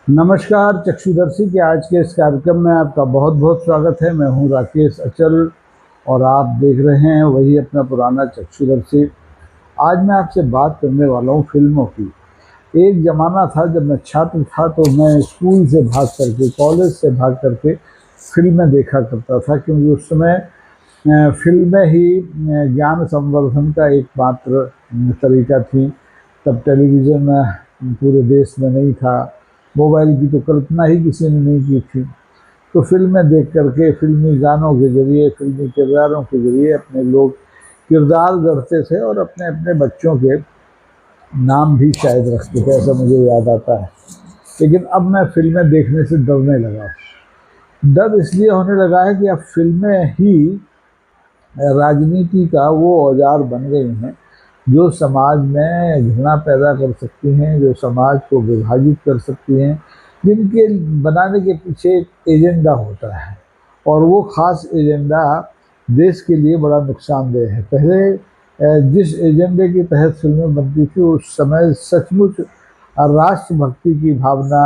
नमस्कार चक्षुदर्शी के आज के इस कार्यक्रम में आपका बहुत बहुत स्वागत है। मैं हूं राकेश अचल और आप देख रहे हैं वही अपना पुराना चक्षुदर्शी। आज मैं आपसे बात करने वाला हूं फिल्मों की। एक ज़माना था जब मैं छात्र था तो मैं स्कूल से भाग करके, कॉलेज से भाग करके फिल्में देखा करता था, क्योंकि उस समय फिल्में ही ज्ञान संवर्धन का एकमात्र तरीका थी। तब टेलीविज़न पूरे देश में नहीं था, मोबाइल की तो कल्पना ही किसी ने नहीं की थी। तो फिल्में देख करके, फिल्मी गानों के ज़रिए, फिल्मी किरदारों के ज़रिए अपने लोग किरदार गढ़ते थे और अपने अपने बच्चों के नाम भी शायद रखते थे, ऐसा मुझे याद आता है। लेकिन अब मैं फिल्में देखने से डरने लगा। डर इसलिए होने लगा है कि अब फिल्में ही राजनीति का वो औजार बन गई हैं जो समाज में घृणा पैदा कर सकती हैं, जो समाज को विभाजित कर सकती हैं, जिनके बनाने के पीछे एक एजेंडा होता है और वो ख़ास एजेंडा देश के लिए बड़ा नुकसानदेह है। पहले जिस एजेंडे के तहत फिल्में बनती थी उस समय सचमुच राष्ट्रभक्ति की भावना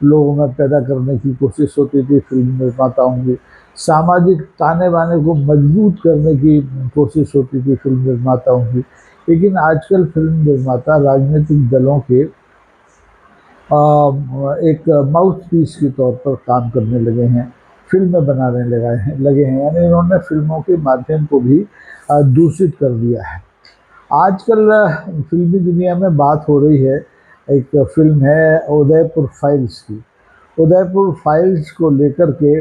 लोगों में पैदा करने की कोशिश होती थी फिल्म निर्माताओं की, सामाजिक ताने बाने को मजबूत करने की कोशिश होती थी फिल्म निर्माताओं की। लेकिन आजकल फिल्म निर्माता राजनीतिक दलों के एक माउथ पीस के तौर पर काम करने लगे हैं, फिल्में बनाने लगे हैं, यानी इन्होंने फिल्मों के माध्यम को भी दूषित कर दिया है। आजकल फिल्मी दुनिया में बात हो रही है, एक फिल्म है उदयपुर फाइल्स की। उदयपुर फाइल्स को लेकर के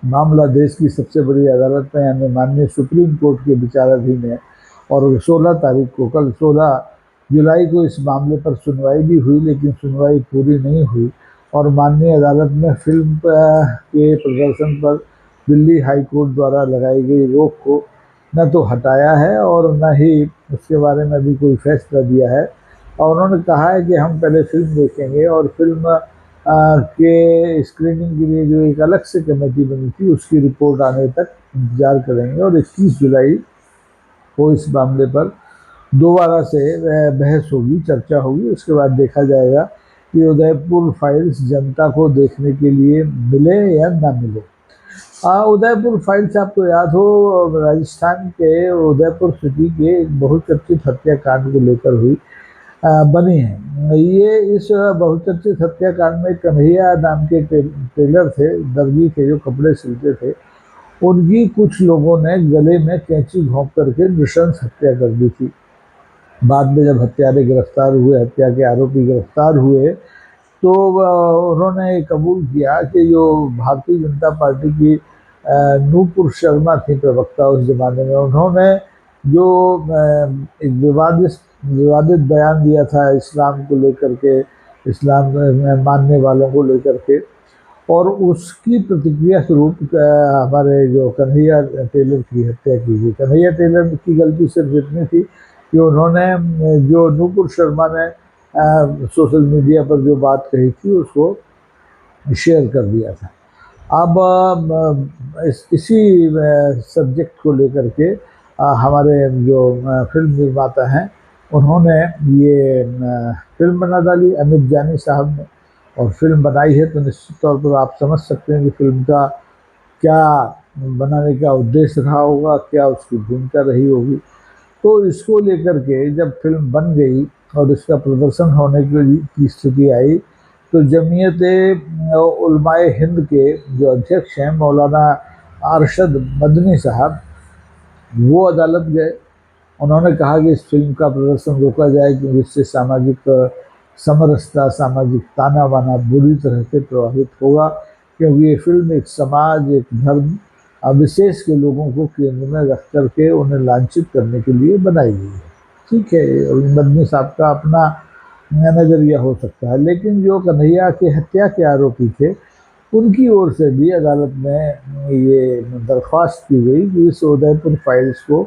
मामला देश की सबसे बड़ी अदालत में यानी माननीय सुप्रीम कोर्ट के विचाराधीन है और 16 तारीख को, कल 16 जुलाई को इस मामले पर सुनवाई भी हुई, लेकिन सुनवाई पूरी नहीं हुई और माननीय अदालत ने फिल्म के प्रदर्शन पर दिल्ली हाई कोर्ट द्वारा लगाई गई रोक को न तो हटाया है और न ही उसके बारे में भी कोई फैसला दिया है। और उन्होंने कहा है कि हम पहले फिल्म देखेंगे और फिल्म के स्क्रीनिंग के लिए जो एक अलग से कमेटी बनी थी उसकी रिपोर्ट आने तक इंतज़ार करेंगे और 21 जुलाई को इस मामले पर दोबारा से बहस होगी, चर्चा होगी। उसके बाद देखा जाएगा कि उदयपुर फाइल्स जनता को देखने के लिए मिले या ना मिले। उदयपुर फाइल्स आपको याद हो, राजस्थान के उदयपुर सिटी के एक बहुचर्चित हत्याकांड को लेकर हुई बनी है। ये इस बहुचर्चित हत्याकांड में कन्हैया नाम के टेलर थे, दर्जी थे, जो कपड़े सिलते थे, उनकी कुछ लोगों ने गले में कैंची घोंप करके नृशंस हत्या कर दी थी। बाद में जब हत्यारे गिरफ्तार हुए, हत्या के आरोपी गिरफ्तार हुए, तो उन्होंने कबूल किया कि जो भारतीय जनता पार्टी की नूपुर शर्मा थी प्रवक्ता उस ज़माने में, उन्होंने जो एक विवादित बयान दिया था इस्लाम को लेकर के, इस्लाम में मानने वालों को लेकर के, और उसकी प्रतिक्रिया स्वरूप हमारे जो कन्हैया टेलर की हत्या की गई। कन्हैया टेलर की गलती सिर्फ इतनी थी कि उन्होंने जो नूपुर शर्मा ने सोशल मीडिया पर जो बात कही थी उसको शेयर कर दिया था। अब इसी सब्जेक्ट को लेकर के हमारे जो फिल्म निर्माता हैं उन्होंने ये फिल्म बना डाली, अमित जानी साहब ने, और फिल्म बनाई है तो निश्चित तौर पर आप समझ सकते हैं कि फिल्म का क्या बनाने का उद्देश्य रहा होगा, क्या उसकी भूमिका रही होगी। तो इसको लेकर के जब फिल्म बन गई और इसका प्रदर्शन होने की स्थिति आई तो जमीयत उलमाए हिंद के जो अध्यक्ष हैं मौलाना अरशद मदनी साहब, वो अदालत गए। उन्होंने कहा कि इस फिल्म का प्रदर्शन रोका जाए क्योंकि इससे सामाजिक समरसता, सामाजिक ताना बाना बुरी तरह से प्रभावित होगा, क्योंकि ये फिल्म एक समाज, एक धर्म विशेष के लोगों को केंद्र में रख करके उन्हें लांछित करने के लिए बनाई गई है। ठीक है, मदनी साहब का अपना नज़रिया हो सकता है, लेकिन जो कन्हैया के हत्या के आरोपी थे उनकी ओर से भी अदालत में ये दरख्वास्त की गई कि इस उदयपुर फाइल्स को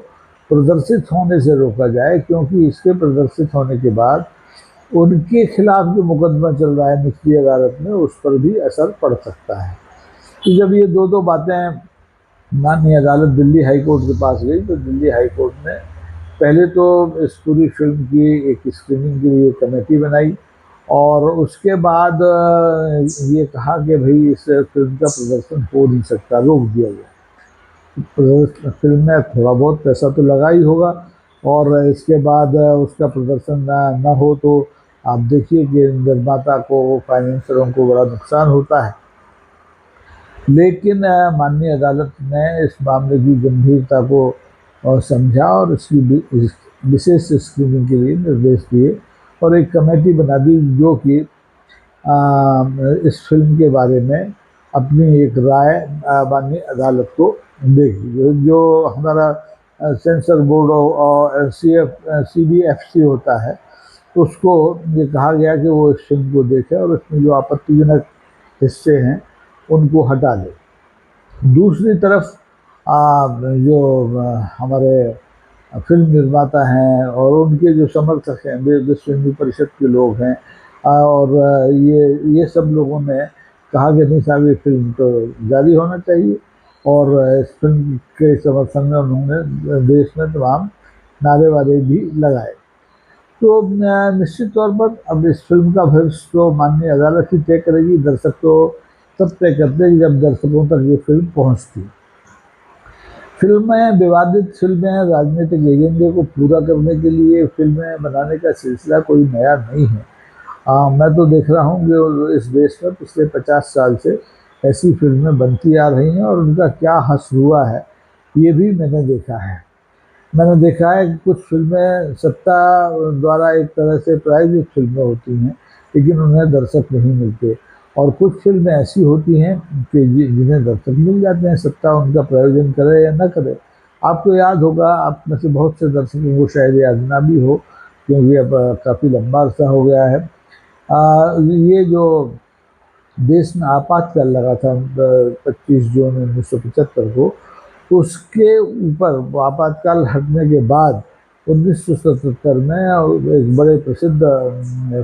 प्रदर्शित होने से रोका जाए, क्योंकि इसके प्रदर्शित होने के बाद उनके खिलाफ जो मुकदमा चल रहा है निचली अदालत में उस पर भी असर पड़ सकता है। तो जब ये दो बातें माननीय अदालत दिल्ली हाई कोर्ट के पास गई तो दिल्ली हाई कोर्ट ने पहले तो इस पूरी फिल्म की एक स्क्रीनिंग के लिए कमेटी बनाई और उसके बाद ये कहा कि भाई इस फिल्म का प्रदर्शन हो नहीं सकता, रोक दिया गया। फिल्म में थोड़ा बहुत पैसा तो लगा ही होगा, और इसके बाद उसका प्रदर्शन ना हो तो आप देखिए कि निर्माता को, फाइनेंसरों को बड़ा नुकसान होता है। लेकिन माननीय अदालत ने इस मामले की गंभीरता को समझा और इसकी विशेष स्क्रीनिंग के लिए निर्देश दिए और एक कमेटी बना दी जो कि इस फिल्म के बारे में अपनी एक राय माननीय अदालत को देगी। जो हमारा सेंसर बोर्ड और CBFC होता है, उसको ये कहा गया कि वो इस फिल्म को देखे और इसमें जो आपत्तिजनक हिस्से हैं उनको हटा दे। दूसरी तरफ जो हमारे फिल्म निर्माता हैं और उनके जो समर्थक हैं, विश्व हिंदू परिषद के लोग हैं, और ये सब लोगों ने कहा कि नहीं साहब, ये फिल्म तो जारी होना चाहिए, और इस फिल्म के समर्थन में उन्होंने देश में तमाम नारेबाजी भी लगाए। तो निश्चित तौर पर अब इस फिल्म का भविष्य तो माननीय अदालत ही तय करेगी। दर्शक तो तब तय करते हैं जब दर्शकों तक ये फिल्म पहुंचती। फिल्में, विवादित फिल्में राजनीतिक एजेंडे को पूरा करने के लिए फिल्में बनाने का सिलसिला कोई नया नहीं है। मैं तो देख रहा हूँ कि इस देश में पिछले 50 साल से ऐसी फिल्में बनती आ रही हैं और उनका क्या हश्र हुआ है ये भी मैंने देखा है। मैंने देखा है कि कुछ फिल्में सत्ता द्वारा एक तरह से प्रायोजित फिल्में होती हैं, लेकिन उन्हें दर्शक नहीं मिलते, और कुछ फिल्में ऐसी होती हैं कि जिन्हें दर्शक मिल जाते हैं, सत्ता उनका प्रायोजन करे या न करे। आपको याद होगा, आप में से बहुत से दर्शकों को शायद याद ना भी हो, क्योंकि अब काफ़ी लंबा अर्सा हो गया है। ये जो देश में आपातकाल लगा था 25 जून 1975 को, उसके ऊपर आपातकाल हटने के बाद 1977 में एक बड़े प्रसिद्ध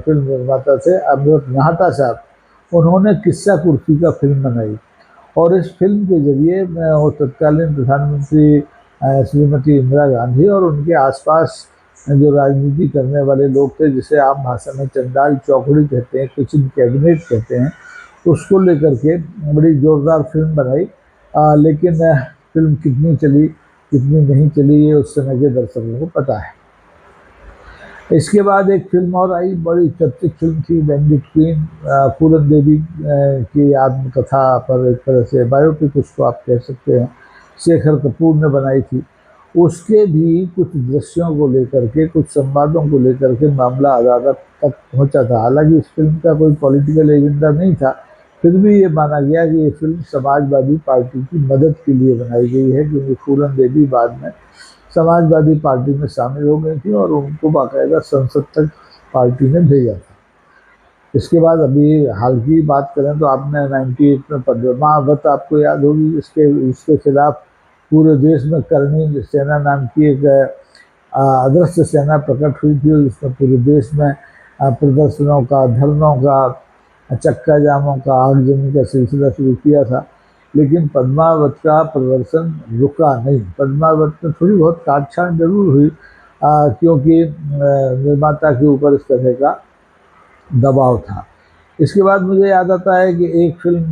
फिल्म निर्माता थे अमृत नाहटा साहब, उन्होंने किस्सा कुर्सी का फिल्म बनाई, और इस फिल्म के जरिए वो तत्कालीन प्रधानमंत्री श्रीमती इंदिरा गांधी और उनके आसपास जो राजनीति करने वाले लोग थे, जिसे आम भाषा में चंडाल चौकड़ी कहते हैं, किचन कैबिनेट कहते हैं, उसको लेकर के बड़ी जोरदार फिल्म बनाई। लेकिन फिल्म कितनी चली कितनी नहीं चली ये उस समय के दर्शकों को पता है। इसके बाद एक फिल्म और आई, बड़ी चर्चित फिल्म थी बैंडिट क्वीन, पूरन देवी की आत्मकथा पर एक तरह से बायोपिक उसको आप कह सकते हैं, शेखर कपूर ने बनाई थी। उसके भी कुछ दृश्यों को लेकर के, कुछ संवादों को लेकर के मामला अदालत तक पहुंचा था। हालांकि इस फिल्म का कोई पॉलिटिकल एजेंडा नहीं था, फिर भी ये माना गया कि ये फिल्म समाजवादी पार्टी की मदद के लिए बनाई गई है, क्योंकि पूरन देवी बाद में समाजवादी पार्टी में शामिल हो गई थी और उनको बाकायदा संसद तक पार्टी ने भेजा था। इसके बाद अभी हाल की बात करें तो आपने 98 में पद्मावत आपको याद होगी, इसके खिलाफ पूरे देश में करणी सेना नाम की एक अदृश्य सेना प्रकट हुई थी, जिसमें पूरे देश में प्रदर्शनों का, धरनों का, चक्का जामों का, आगजनी का सिलसिला शुरू किया था। लेकिन पद्मावत का प्रदर्शन रुका नहीं। पद्मावत में थोड़ी बहुत काटछाट जरूर हुई, क्योंकि निर्माता के ऊपर इस तरह का दबाव था। इसके बाद मुझे याद आता है कि एक फिल्म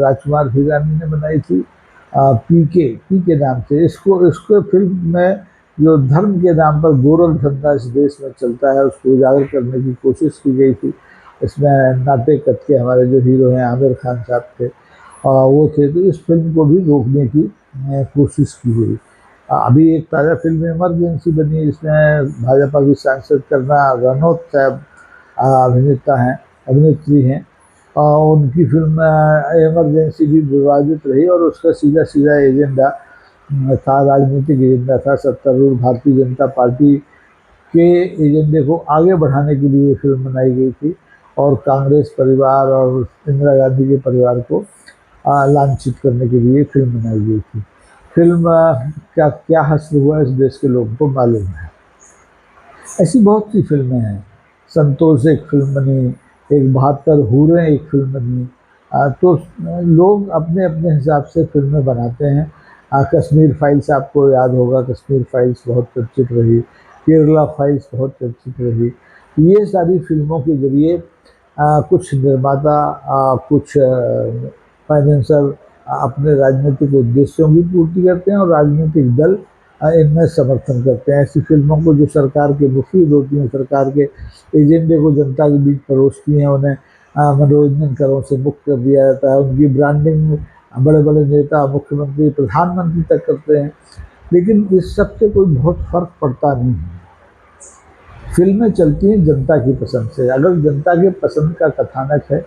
राजकुमार हिरानी ने बनाई थी, पीके नाम से। इसको फिल्म में जो धर्म के नाम पर गोरख धंधा इस देश में चलता है उसको उजागर करने की कोशिश की गई थी। इसमें नाटे कत के हमारे जो हीरो हैं आमिर खान साहब थे, वो थे, तो इस फिल्म को भी रोकने की कोशिश की गई। अभी एक ताज़ा फिल्म इमरजेंसी बनी, इसमें भाजपा की सांसद करना रनौत साहब अभिनेत्री हैं, और उनकी फिल्म इमरजेंसी भी विवादित रही, और उसका सीधा सीधा एजेंडा था, राजनीतिक एजेंडा था। सत्तारूढ़ भारतीय जनता पार्टी के एजेंडे को आगे बढ़ाने के लिए फिल्म बनाई गई थी, और कांग्रेस परिवार और इंदिरा गांधी के परिवार को लांछित करने के लिए फिल्म बनाई गई थी। फिल्म का क्या हश्र हुआ इस देश के लोगों को मालूम है। ऐसी बहुत सी फिल्में हैं। संतोष एक फिल्म बनी, एक 72 हूरें एक फिल्म बनी। तो लोग अपने अपने हिसाब से फिल्में बनाते हैं। कश्मीर फाइल्स आपको याद होगा, कश्मीर फाइल्स बहुत चर्चित रही, केरला फाइल्स बहुत चर्चित रही। ये सारी फिल्मों के जरिए कुछ निर्माता, कुछ फाइनेंसर अपने राजनीतिक उद्देश्यों की पूर्ति करते हैं और राजनीतिक दल इनमें समर्थन करते हैं। ऐसी फिल्मों को जो सरकार के मुफीद होती हैं, सरकार के एजेंडे को जनता के बीच परोसती हैं, उन्हें मनोरंजन करों से मुक्त कर दिया जाता है। उनकी ब्रांडिंग बड़े बड़े नेता, मुख्यमंत्री, प्रधानमंत्री तक करते हैं। लेकिन इस सब से कोई बहुत फर्क पड़ता नहीं है। फिल्में चलती हैं जनता की पसंद से। अगर जनता के पसंद का कथानक है,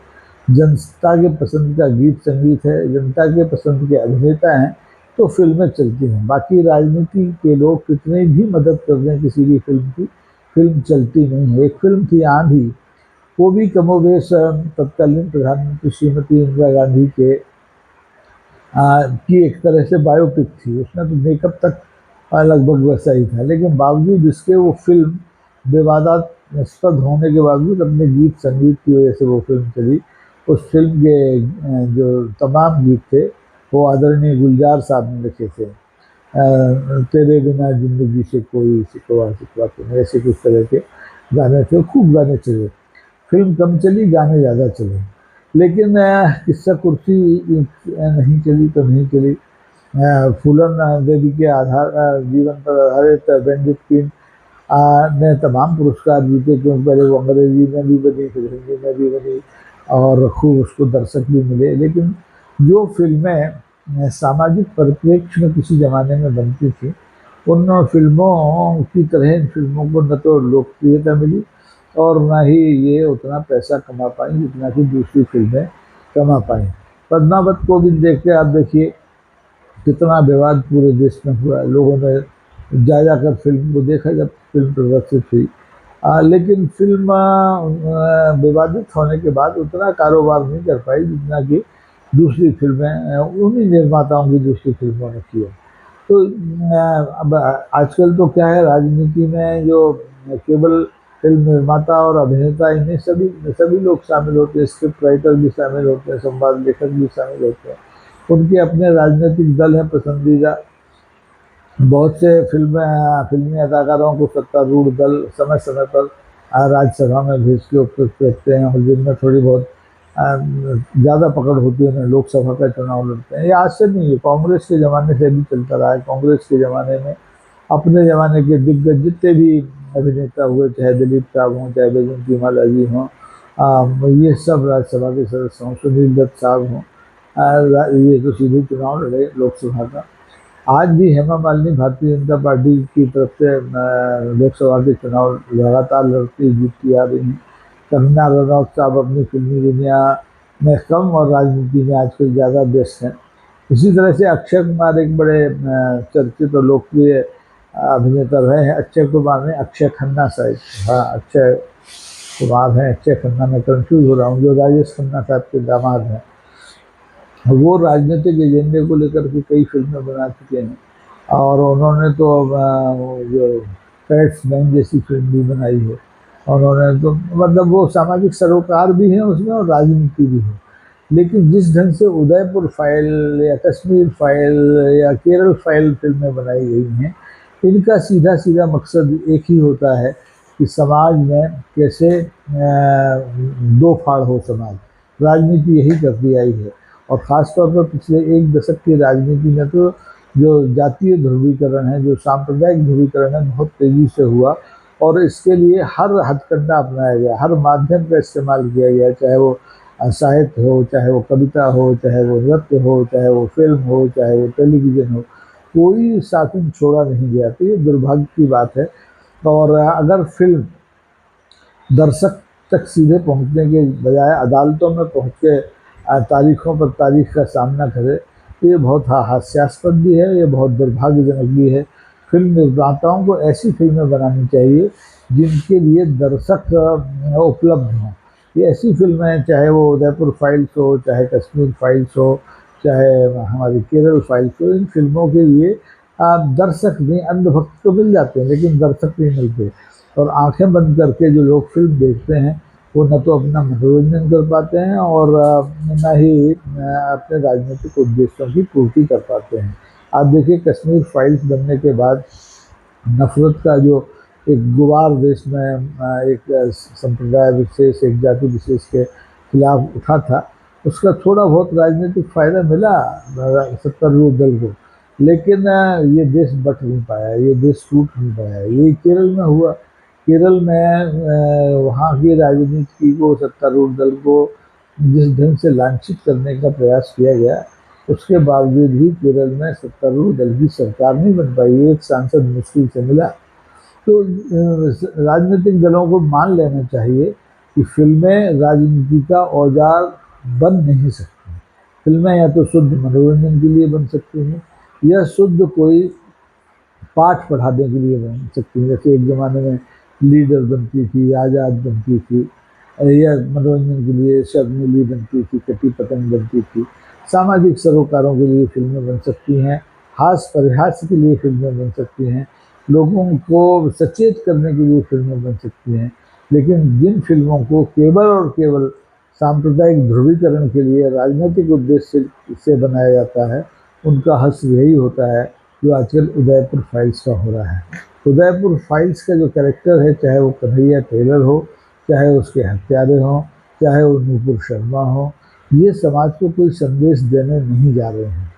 जनता के पसंद का गीत संगीत है, जनता के पसंद के अभिनेता हैं, तो फिल्में चलती हैं। बाकी राजनीति के लोग कितने भी मदद कर दें किसी भी फिल्म की, फिल्म चलती नहीं है। एक फिल्म थी आंधी, वो भी कमोबेश तत्कालीन प्रधानमंत्री श्रीमती इंदिरा गांधी के की एक तरह से बायोपिक थी। उसमें तो मेकअप तक लगभग वैसा ही था, लेकिन बावजूद इसके वो फिल्म विवादास्पद होने के बावजूद अपने गीत संगीत की वजह से वो फिल्म चली। उस फिल्म के जो तमाम गीत थे वो आदरणीय गुलजार साहब ने लिखे थे। तेरे बिना जिंदगी से कोई शिकवा शिकवा तो ऐसे कुछ तरह के गाने थे, खूब गाने चले। फिल्म कम चली, गाने ज़्यादा चले। लेकिन किस्सा कुर्सी नहीं चली तो नहीं चली। फूलन देवी के जीवन पर आधारित बेनडिट क्वीन ने तमाम पुरस्कार जीते, क्योंकि पहले वो अंग्रेजी में भी बनी, फिर हिंदी में भी बनी और खूब उसको दर्शक भी मिले। लेकिन जो फिल्में सामाजिक परिप्रेक्ष्य में किसी ज़माने में बनती थी, उन फिल्मों की तरह इन फिल्मों को न तो लोकप्रियता मिली और न ही ये उतना पैसा कमा पाई जितना कि दूसरी फिल्में कमा पाई। पद्मावत को भी देख के आप देखिए कितना विवाद पूरे देश में हुआ। लोगों ने जाकर फिल्म को देखा जब फिल्म प्रदर्शित हुई, लेकिन फिल्म विवादित होने के बाद उतना कारोबार नहीं कर पाई जितना कि दूसरी फिल्में उन्हीं निर्माताओं की दूसरी फिल्मों ने किया। तो अब आजकल तो क्या है, राजनीति में जो केवल फिल्म निर्माता और अभिनेता, इन्हें सभी लोग शामिल होते हैं। स्क्रिप्ट राइटर भी शामिल होते हैं, संवाद लेखक भी शामिल होते हैं। उनके अपने राजनीतिक दल हैं पसंदीदा। बहुत से फिल्मी अदाकारों को सत्तारूढ़ दल समय समय पर राज्यसभा में भेज के उपयुक्त रखते हैं, और जिनमें थोड़ी बहुत ज़्यादा पकड़ होती है, उन्हें लोकसभा का चुनाव लड़ते हैं। ये आज से नहीं है, कांग्रेस के ज़माने से भी चलता रहा है। कांग्रेस के ज़माने में अपने ज़माने के दिग्गज जितने भी अभिनेता हुए, चाहे दिलीप साहब हों, चाहे बैजंती माला जी हों, ये सब राज्यसभा के सदस्य हों, सुनील दत्त साहब हों, ये तो सीधे चुनाव लड़े लोकसभा का। आज भी हेमा मालिनी भारतीय जनता पार्टी की तरफ से लोकसभा के चुनाव लगातार लड़ती जीतती आ रही हैं। कंगना रनौत साहब अपनी फिल्मी दुनिया में कम और राजनीति में आजकल ज़्यादा व्यस्त हैं। इसी तरह से अक्षय कुमार एक बड़े चर्चित और लोकप्रिय अभिनेता रहे हैं। अक्षय कुमार ने अक्षय खन्ना साहब, हाँ अक्षय कुमार हैं, अक्षय खन्ना में कंफ्यूज हो रहा हूँ, जो राजेश खन्ना साहब के दामाद हैं। वो राजनीतिक एजेंडे को लेकर के कई फिल्में बना चुके हैं, और उन्होंने तो जो कैट्समैन जैसी फिल्म भी बनाई है। उन्होंने तो मतलब वो सामाजिक सरोकार भी है उसमें और राजनीति भी है। लेकिन जिस ढंग से उदयपुर फाइल या कश्मीर फाइल या केरल फाइल फिल्में बनाई गई हैं, इनका सीधा सीधा मकसद एक ही होता है कि समाज में कैसे दो फाड़ हो समाज। राजनीति यही करती आई है, और ख़ास तौर पर पिछले एक दशक की राजनीति में तो जो जातीय ध्रुवीकरण है, जो सांप्रदायिक ध्रुवीकरण है, बहुत तेज़ी से हुआ। और इसके लिए हर हथकंडा अपनाया गया, हर माध्यम का इस्तेमाल किया गया, चाहे वो साहित्य हो, चाहे वो कविता हो, चाहे वो नृत्य हो, चाहे वो फिल्म हो, चाहे वो टेलीविज़न हो, कोई साथन छोड़ा नहीं गया। तो ये दुर्भाग्य की बात है। और अगर फिल्म दर्शक तक सीधे पहुंचने के बजाय अदालतों में पहुंच के तारीखों पर तारीख का सामना करे, तो ये बहुत हास्यास्पद भी है, ये बहुत दुर्भाग्यजनक भी है। फिल्म निर्माताओं को ऐसी फिल्में बनानी चाहिए जिनके लिए दर्शक उपलब्ध हों। ये ऐसी फिल्में, चाहे वो उदयपुर फाइल्स हो, चाहे कश्मीर फाइल्स हो, चाहे हमारी केरल फाइल्स हो, इन फिल्मों के लिए दर्शक नहीं, अंधभक्त तो मिल जाते हैं लेकिन दर्शक नहीं मिलते। और आंखें बंद करके जो लोग फिल्म देखते हैं, वो न तो अपना मनोरंजन कर पाते हैं और न ही अपने राजनीतिक उद्देश्यों की पूर्ति कर पाते हैं। आप देखिए, कश्मीर फाइल्स बनने के बाद नफरत का जो एक गुवार देश में एक संप्रदाय विशेष, एक जाति विशेष के खिलाफ उठा था, उसका थोड़ा बहुत राजनीतिक फायदा मिला सत्तारूढ़ दल को, लेकिन ये देश बट नहीं पाया, ये देश टूट नहीं पाया। ये केरल में हुआ। केरल में वहाँ की राजनीति को, सत्तारूढ़ दल को जिस ढंग से लांछित करने का प्रयास किया गया, उसके बावजूद भी केरल में सत्तारूढ़ दल की सरकार नहीं बन पाई। एक सांसद मुश्किल से मिला। तो राजनीतिक दलों को मान लेना चाहिए कि फिल्में राजनीति का औजार बन नहीं सकती। फिल्में या तो शुद्ध मनोरंजन के लिए बन सकती हैं, या शुद्ध कोई पाठ पढ़ाने के लिए बन सकती हैं। जैसे एक ज़माने में लीडर बनती थी, आज़ाद बनती थी, या मनोरंजन के लिए शर्मिली बनती थी, कटी पतंग बनती थी। सामाजिक सरोकारों के लिए फिल्में बन सकती हैं, हास्य परिहास के लिए फिल्में बन सकती हैं, लोगों को सचेत करने के लिए फिल्में बन सकती हैं। लेकिन जिन फिल्मों को केवल और केवल सांप्रदायिक ध्रुवीकरण के लिए, राजनीतिक उद्देश्य से बनाया जाता है, उनका हश्र यही होता है जो आजकल उदयपुर फाइल्स का हो रहा है। उदयपुर फाइल्स का जो कैरेक्टर है, चाहे वो कन्हैया टेलर हो, चाहे उसके हत्यारे हों, चाहे वो नूपुर शर्मा हो, ये समाज को कोई संदेश देने नहीं जा रहे हैं।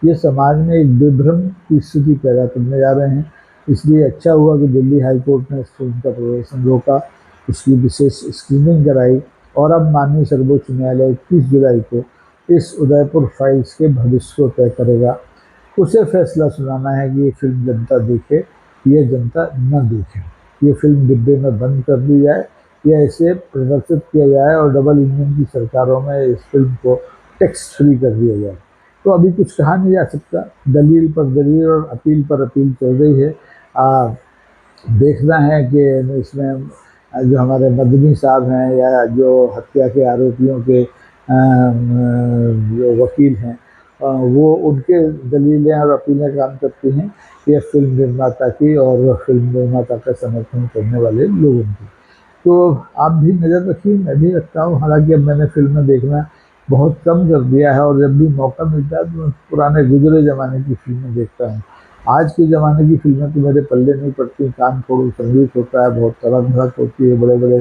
ये समाज में एक विभ्रम की स्थिति पैदा करने जा रहे हैं। इसलिए अच्छा हुआ कि दिल्ली हाई कोर्ट ने इस फिल्म का प्रदर्शन रोका, उसकी विशेष स्क्रीनिंग कराई, और अब माननीय सर्वोच्च न्यायालय 21 जुलाई को इस उदयपुर फाइल्स के भविष्य को तय करेगा। उसे फैसला सुनाना है कि ये फिल्म जनता देखे या जनता न देखे, ये फिल्म डिब्बे में बंद कर दी जाए या इसे प्रदर्शित किया जाए और डबल इंजन की सरकारों में इस फिल्म को टैक्स फ्री कर दिया जाए। तो अभी कुछ कहा नहीं जा सकता। दलील पर दलील और अपील पर अपील चल रही है। देखना है कि इसमें जो हमारे मदनी साहब हैं, या जो हत्या के आरोपियों के जो वकील हैं, वो उनके दलीलें और अपीलें काम करती हैं, या फिल्म निर्माता की और फिल्म निर्माता का समर्थन करने वाले लोगों की। तो आप भी नज़र रखिए, मैं भी रखता हूँ। हालांकि अब मैंने फिल्में देखना बहुत कम कर दिया है, और जब भी मौका मिलता है तो मैं पुराने गुजरे ज़माने की फिल्में देखता हूँ। आज के ज़माने की फिल्में तो मेरे पल्ले नहीं पड़ती। कान फोड़ू संगीत होता है, बहुत तड़क भड़क होती है, बड़े बड़े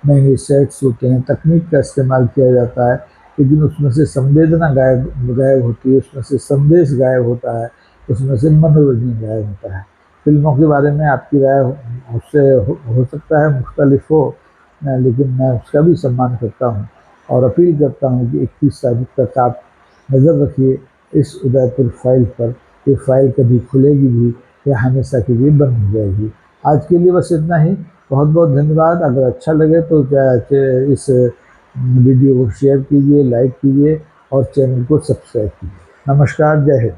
महंगे सेट्स होते हैं, तकनीक का इस्तेमाल किया जाता है, लेकिन उसमें से संवेदना गायब होती है, उसमें से संदेश गायब होता है, उसमें से मनोरंजन गायब होता है। फिल्मों के बारे में आपकी राय मुझसे हो सकता है मुख्तलिफ हो, लेकिन मैं उसका भी सम्मान करता हूँ और अपील करता हूँ कि 21 तारीख तक आप नज़र रखिए इस उदयपुर फाइल पर। ये फाइल कभी खुलेगी भी या हमेशा के लिए बंद हो जाएगी। आज के लिए बस इतना ही। बहुत बहुत धन्यवाद। अगर अच्छा लगे तो इस वीडियो को शेयर कीजिए, लाइक कीजिए और चैनल को सब्सक्राइब कीजिए। नमस्कार, जय हिंद।